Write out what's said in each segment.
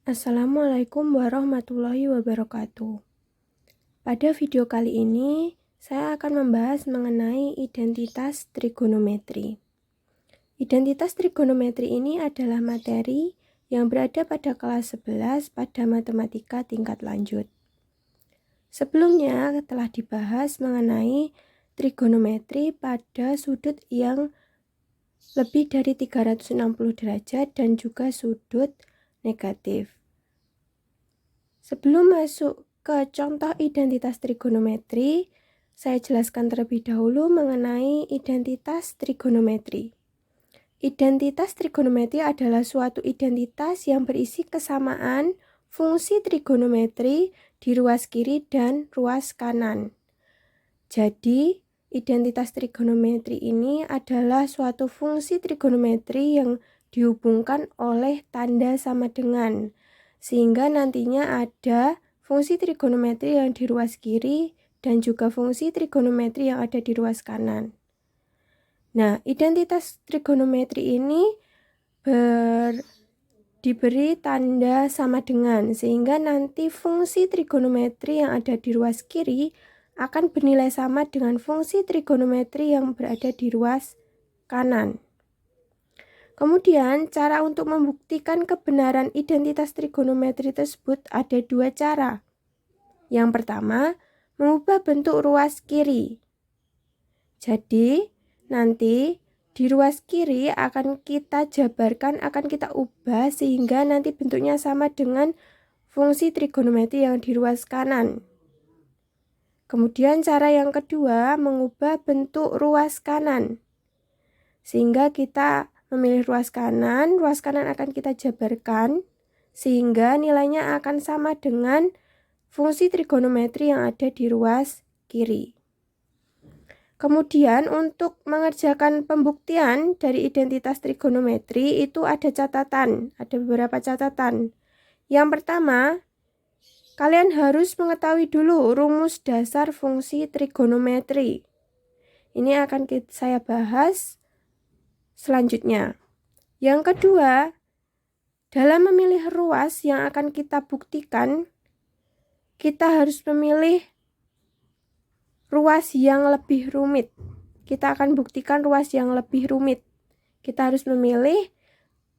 Assalamualaikum warahmatullahi wabarakatuh. Pada video kali ini, saya akan membahas mengenai identitas trigonometri. Identitas trigonometri ini adalah materi yang berada pada kelas 11 pada matematika tingkat lanjut. Sebelumnya telah dibahas mengenai trigonometri pada sudut yang lebih dari 360 derajat dan juga sudut negatif. Sebelum masuk ke contoh identitas trigonometri, saya jelaskan terlebih dahulu mengenai identitas trigonometri. Identitas trigonometri adalah suatu identitas yang berisi kesamaan fungsi trigonometri di ruas kiri dan ruas kanan. Jadi, identitas trigonometri ini adalah suatu fungsi trigonometri yang dihubungkan oleh tanda sama dengan, sehingga nantinya ada fungsi trigonometri yang di ruas kiri dan juga fungsi trigonometri yang ada di ruas kanan. Nah, identitas trigonometri ini diberi tanda sama dengan, sehingga nanti fungsi trigonometri yang ada di ruas kiri akan bernilai sama dengan fungsi trigonometri yang berada di ruas kanan. Kemudian, cara untuk membuktikan kebenaran identitas trigonometri tersebut ada dua cara. Yang pertama, mengubah bentuk ruas kiri. Jadi, nanti di ruas kiri akan kita jabarkan, akan kita ubah sehingga nanti bentuknya sama dengan fungsi trigonometri yang di ruas kanan. Kemudian cara yang kedua, mengubah bentuk ruas kanan. Sehingga kita memilih ruas kanan akan kita jabarkan sehingga nilainya akan sama dengan fungsi trigonometri yang ada di ruas kiri. Kemudian untuk mengerjakan pembuktian dari identitas trigonometri itu ada catatan, ada beberapa catatan. Yang pertama, kalian harus mengetahui dulu rumus dasar fungsi trigonometri. Ini akan saya bahas selanjutnya. Yang kedua, dalam memilih ruas yang akan kita buktikan, kita harus memilih ruas yang lebih rumit. Kita akan buktikan ruas yang lebih rumit. Kita harus memilih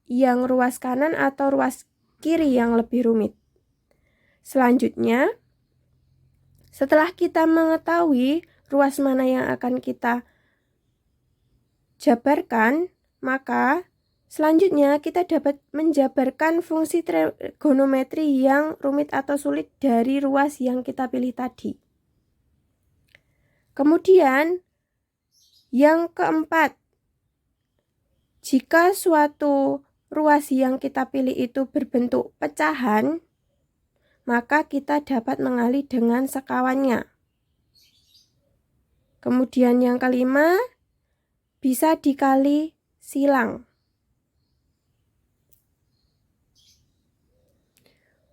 yang ruas kanan atau ruas kiri yang lebih rumit. Selanjutnya, setelah kita mengetahui ruas mana yang akan kita jabarkan, maka selanjutnya kita dapat menjabarkan fungsi trigonometri yang rumit atau sulit dari ruas yang kita pilih tadi. Kemudian yang keempat, jika suatu ruas yang kita pilih itu berbentuk pecahan, maka kita dapat mengali dengan sekawannya. Kemudian yang kelima, bisa dikali silang.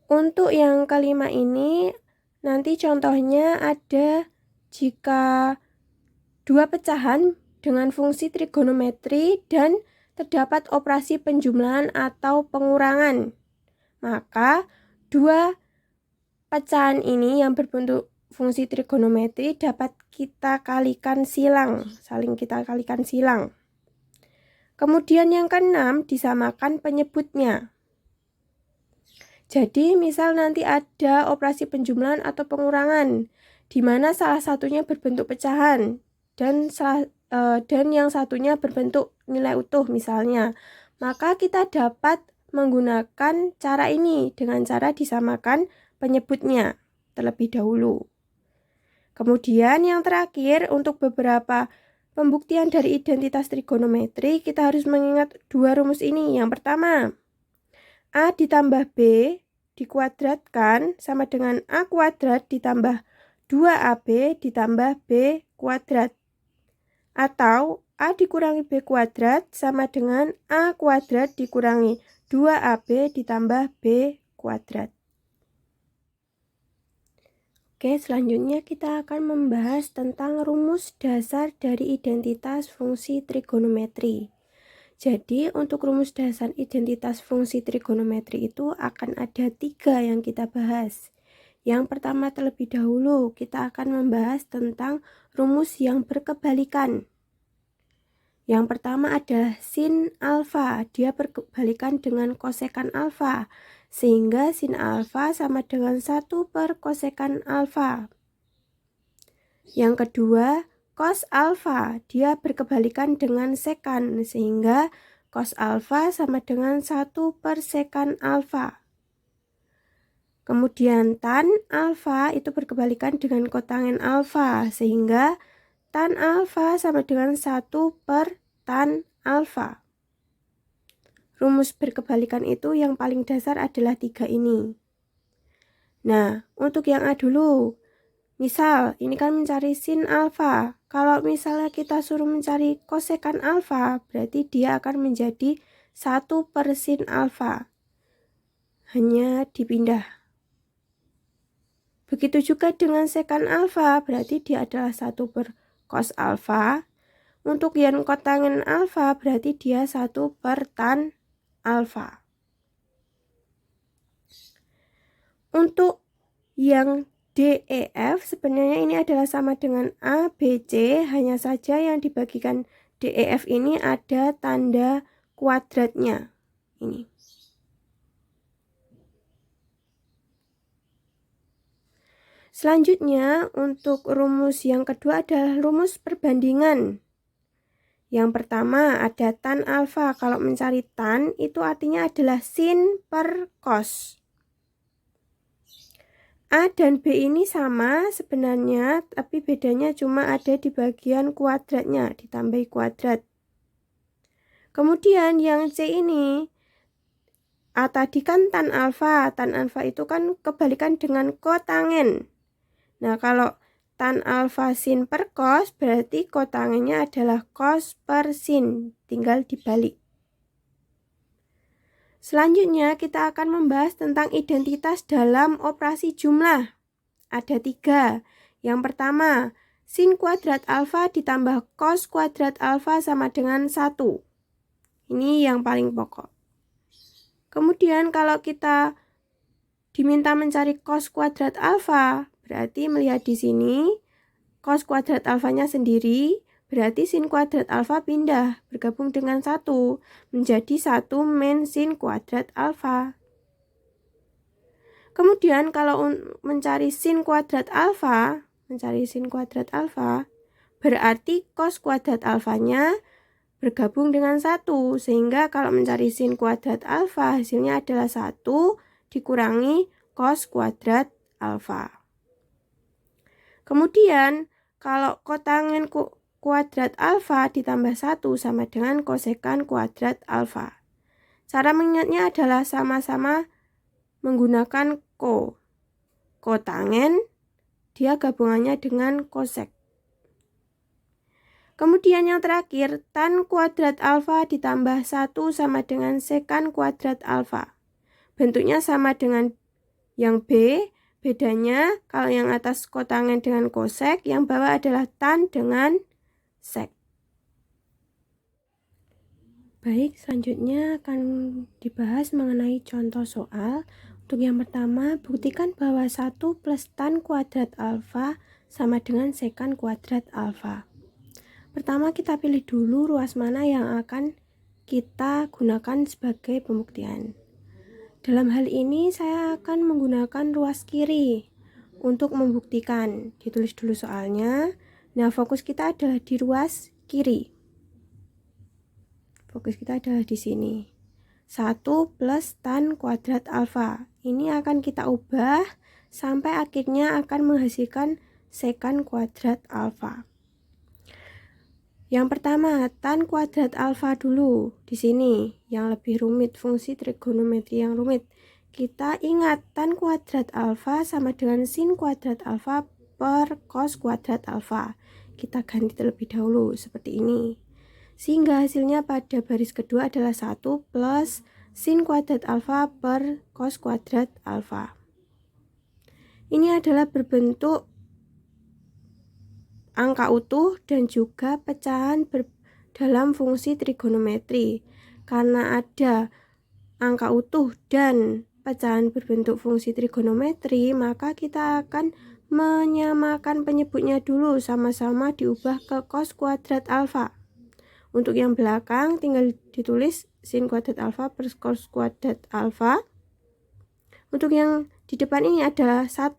Untuk yang kelima ini, nanti contohnya ada jika dua pecahan dengan fungsi trigonometri dan terdapat operasi penjumlahan atau pengurangan. Maka dua pecahan ini yang berbentuk fungsi trigonometri dapat kita kalikan silang, saling kita kalikan silang. Kemudian yang keenam, disamakan penyebutnya. Jadi misal nanti ada operasi penjumlahan atau pengurangan, di mana salah satunya berbentuk pecahan dan yang satunya berbentuk nilai utuh misalnya, maka kita dapat menggunakan cara ini dengan cara disamakan penyebutnya terlebih dahulu. Kemudian yang terakhir, untuk beberapa pembuktian dari identitas trigonometri, kita harus mengingat dua rumus ini. Yang pertama, A ditambah B dikuadratkan sama dengan A kuadrat ditambah 2AB ditambah B kuadrat. Atau A dikurangi B kuadrat sama dengan A kuadrat dikurangi 2AB ditambah B kuadrat. Oke, selanjutnya kita akan membahas tentang rumus dasar dari identitas fungsi trigonometri. Jadi untuk rumus dasar identitas fungsi trigonometri itu akan ada 3 yang kita bahas. Yang pertama terlebih dahulu kita akan membahas tentang rumus yang berkebalikan. Yang pertama ada sin alfa, dia berkebalikan dengan kosekan alfa, sehingga sin alfa sama dengan 1 per kosekan alfa. Yang kedua, cos alfa, dia berkebalikan dengan sekan, sehingga cos alfa sama dengan 1 per sekan alfa. Kemudian tan alfa itu berkebalikan dengan kotangen alfa, sehingga tan alfa sama dengan 1 per tan alfa. Rumus berkebalikan itu yang paling dasar adalah 3 ini. Nah, untuk yang A dulu. Misal, ini kan mencari sin alfa. Kalau misalnya kita suruh mencari kosekan alfa, berarti dia akan menjadi 1 per sin alfa. Hanya dipindah. Begitu juga dengan sekan alfa, berarti dia adalah 1 per cos alfa. Untuk yang kotangen alfa, berarti dia 1 per tan alfa. Untuk yang DEF sebenarnya ini adalah sama dengan ABC, hanya saja yang dibagikan DEF ini ada tanda kuadratnya. Ini. Selanjutnya untuk rumus yang kedua adalah rumus perbandingan. Yang pertama ada tan alfa. Kalau mencari tan itu artinya adalah sin per cos. A dan B ini sama sebenarnya, tapi bedanya cuma ada di bagian kuadratnya, ditambahi kuadrat. Kemudian yang C ini, A tadi kan tan alfa itu kan kebalikan dengan kotangen. Nah, kalau tan alfa sin per cos, berarti kotangennya adalah cos per sin, tinggal dibalik. Selanjutnya kita akan membahas tentang identitas dalam operasi jumlah. Ada 3. Yang pertama, sin kuadrat alfa ditambah cos kuadrat alfa sama dengan 1. Ini yang paling pokok. Kemudian kalau kita diminta mencari cos kuadrat alfa, berarti melihat di sini cos kuadrat alfanya sendiri, berarti sin kuadrat alfa pindah, bergabung dengan 1, menjadi 1 min sin kuadrat alfa. Kemudian kalau mencari sin kuadrat alfa, berarti cos kuadrat alfanya bergabung dengan 1, sehingga kalau mencari sin kuadrat alfa, hasilnya adalah 1 dikurangi cos kuadrat alfa. Kemudian kalau kotangen kuadrat alfa ditambah 1 sama dengan kosekan kuadrat alfa. Cara mengingatnya adalah sama-sama menggunakan kotangen, dia gabungannya dengan kosek. Kemudian yang terakhir, tan kuadrat alfa ditambah 1 sama dengan sekan kuadrat alfa. Bentuknya sama dengan yang B, bedanya kalau yang atas kotangen dengan kosek, yang bawah adalah tan dengan sek. Baik, selanjutnya akan dibahas mengenai contoh soal. Untuk yang pertama, buktikan bahwa 1 plus tan kuadrat alfa sama dengan sekan kuadrat alfa. Pertama kita pilih dulu ruas mana yang akan kita gunakan sebagai pembuktian. Dalam hal ini saya akan menggunakan ruas kiri untuk membuktikan. Ditulis dulu soalnya. Nah, fokus kita adalah di ruas kiri. Fokus kita adalah di sini. 1 plus tan kuadrat alfa. Ini akan kita ubah sampai akhirnya akan menghasilkan sekan kuadrat alfa. Yang pertama, tan kuadrat alfa dulu. Di sini yang lebih rumit, fungsi trigonometri yang rumit. Kita ingat tan kuadrat alfa sama dengan sin kuadrat alfa per cos kuadrat alfa. Kita ganti terlebih dahulu seperti ini. Sehingga hasilnya pada baris kedua adalah 1 plus sin kuadrat alfa per cos kuadrat alfa. Ini adalah berbentuk angka utuh dan juga pecahan dalam fungsi trigonometri. Karena ada angka utuh dan pecahan berbentuk fungsi trigonometri, maka kita akan menyamakan penyebutnya dulu, sama-sama diubah ke cos kuadrat alfa. Untuk yang belakang tinggal ditulis sin kuadrat alfa per cos kuadrat alfa. Untuk yang di depan ini adalah 1.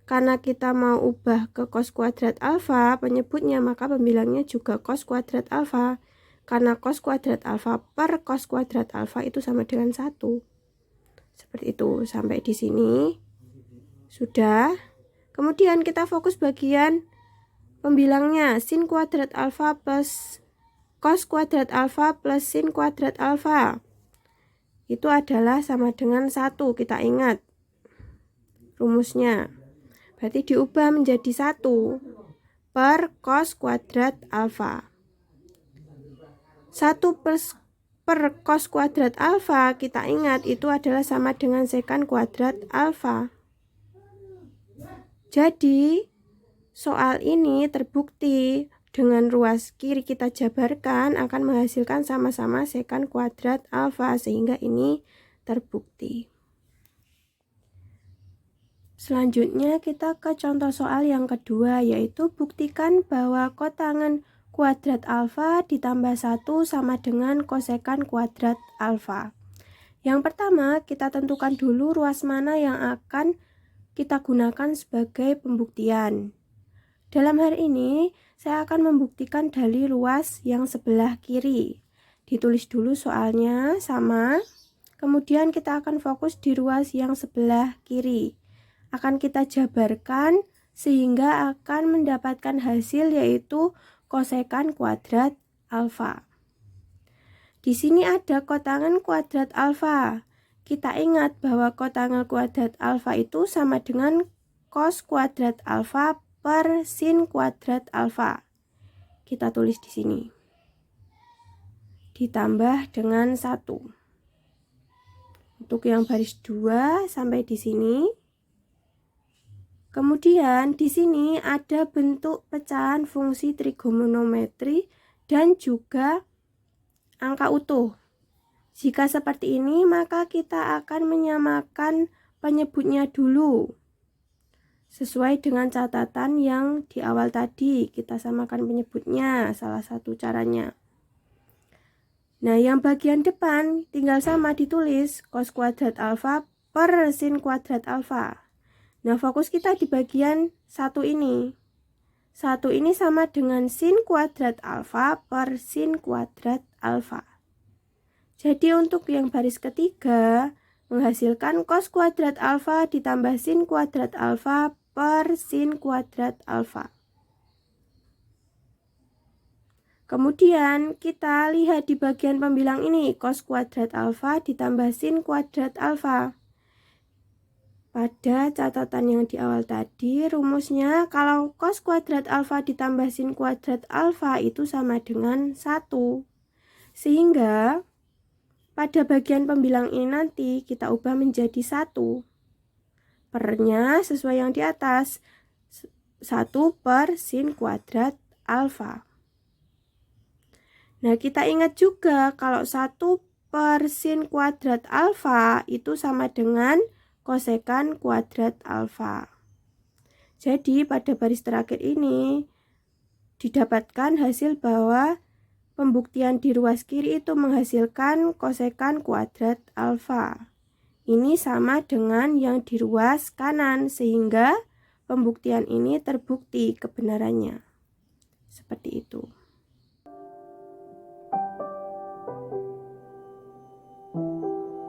Karena kita mau ubah ke cos kuadrat alfa penyebutnya, maka pembilangnya juga cos kuadrat alfa. Karena cos kuadrat alfa per cos kuadrat alfa itu sama dengan 1. Seperti itu. Sampai di sini sudah. Kemudian kita fokus bagian pembilangnya. Sin kuadrat alfa plus cos kuadrat alfa plus sin kuadrat alfa itu adalah sama dengan 1. Kita ingat rumusnya. Berarti diubah menjadi 1 per cos kuadrat alfa. 1 per cos kuadrat alfa kita ingat itu adalah sama dengan sekant kuadrat alfa. Jadi soal ini terbukti dengan ruas kiri kita jabarkan akan menghasilkan sama-sama sekant kuadrat alfa, sehingga ini terbukti. Selanjutnya kita ke contoh soal yang kedua, yaitu buktikan bahwa kotangan kuadrat alfa ditambah 1 sama dengan kosekant kuadrat alfa. Yang pertama, kita tentukan dulu ruas mana yang akan kita gunakan sebagai pembuktian. Dalam hal ini, saya akan membuktikan dari ruas yang sebelah kiri. Ditulis dulu soalnya sama. Kemudian kita akan fokus di ruas yang sebelah kiri. Akan kita jabarkan sehingga akan mendapatkan hasil yaitu kosekant kuadrat alfa. Di sini ada kotangan kuadrat alfa. Kita ingat bahwa kotangan kuadrat alfa itu sama dengan cos kuadrat alfa per sin kuadrat alfa. Kita tulis di sini. Ditambah dengan 1. Untuk yang baris 2 sampai di sini. Kemudian di sini ada bentuk pecahan fungsi trigonometri dan juga angka utuh. Jika seperti ini, maka kita akan menyamakan penyebutnya dulu. Sesuai dengan catatan yang di awal tadi, kita samakan penyebutnya, salah satu caranya. Nah, yang bagian depan tinggal sama ditulis cos kuadrat alfa per sin kuadrat alfa. Nah, fokus kita di bagian 1 ini. 1 ini sama dengan sin kuadrat alfa per sin kuadrat alfa. Jadi untuk yang baris ketiga menghasilkan cos kuadrat alfa ditambah sin kuadrat alfa per sin kuadrat alfa. Kemudian kita lihat di bagian pembilang ini cos kuadrat alfa ditambah sin kuadrat alfa. Pada catatan yang di awal tadi, rumusnya kalau cos kuadrat alfa ditambah sin kuadrat alfa itu sama dengan 1. Sehingga pada bagian pembilang ini nanti kita ubah menjadi 1. Pernya sesuai yang di atas, 1 per sin kuadrat alfa. Nah, kita ingat juga kalau 1 per sin kuadrat alfa itu sama dengan kosekant kuadrat alfa. Jadi pada baris terakhir ini didapatkan hasil bahwa pembuktian di ruas kiri itu menghasilkan kosekant kuadrat alfa. Ini sama dengan yang di ruas kanan, sehingga pembuktian ini terbukti kebenarannya. Seperti itu.